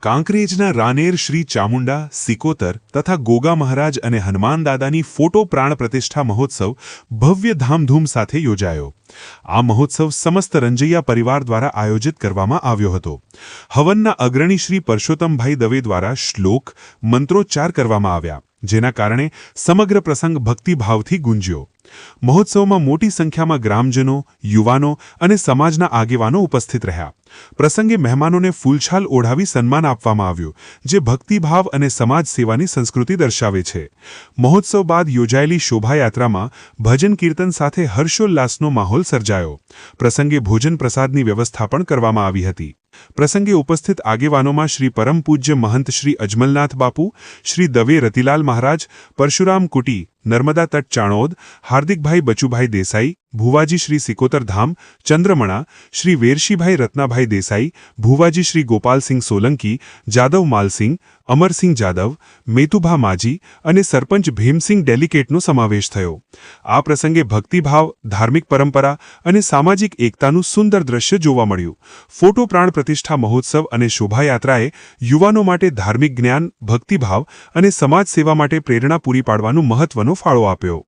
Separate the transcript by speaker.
Speaker 1: કાંકરેજના રાનેર શ્રી ચામુંડા, સિકોતર તથા ગોગા મહારાજ અને હનુમાન દાદાની ફોટો પ્રાણ પ્રતિષ્ઠા મહોત્સવ ભવ્ય ધામધૂમ સાથે યોજાયો. આ મહોત્સવ સમસ્ત રંજૈયા પરિવાર દ્વારા આયોજિત કરવામાં આવ્યો હતો. હવનના અગ્રણી શ્રી પરસોત્તમભાઈ દવે દ્વારા શ્લોક, મંત્રોચ્ચાર કરવામાં આવ્યા, જેના કારણે સમગ્ર પ્રસંગ ભક્તિભાવથી ગુંજ્યો. મહોત્સવમાં મોટી સંખ્યામાં ગ્રામજનો, યુવાનો અને સમાજના આગેવાનો ઉપસ્થિત રહ્યા. પ્રસંગે મહેમાનોને ફૂલછાલ ઓઢાવી સન્માન આપવામાં આવ્યું, જે ભક્તિભાવ અને સમાજ સેવાની સંસ્કૃતિ દર્શાવે છે. મહોત્સવ બાદ યોજાયેલી શોભાયાત્રામાં ભજન કીર્તન સાથે હર્ષોલ્લાસનો માહોલ સર્જાયો. પ્રસંગે ભોજન પ્રસાદની વ્યવસ્થા પણ કરવામાં આવી હતી. પ્રસંગે ઉપસ્થિત આગેવાનોમાં શ્રી પરમ પૂજ્ય મહંત શ્રી અજમલનાથ બાપુ, શ્રી દવે રતિલાલ મહારાજ, પરશુરામ કુટી, નર્મદા તટ ચાણોદ, હાર્દિકભાઈ બચુભાઈ દેસાઈ, ભુવાજી શ્રી સિકોતર ધામ, ચંદ્રમણા, શ્રી વેરશીભાઈ રત્નાભાઈ દેસાઈ, ભુવાજી શ્રી ગોપાલસિંહ સોલંકી, જાદવ માલસિંહ, અમરસિંહ જાદવ, મેતુભા માજી અને સરપંચ ભીમસિંહ ડેલિકેટનો સમાવેશ થયો. આ પ્રસંગે ભક્તિભાવ, ધાર્મિક પરંપરા અને સામાજિક એકતાનું સુંદર દ્રશ્ય જોવા મળ્યું. ફોટો પ્રાણ પ્રતિષ્ઠા મહોત્સવ અને શોભાયાત્રાએ યુવાનો માટે ધાર્મિક જ્ઞાન, ભક્તિભાવ અને સમાજ સેવા માટે પ્રેરણા પૂરી પાડવાનું મહત્વનો ફાળો આપ્યો.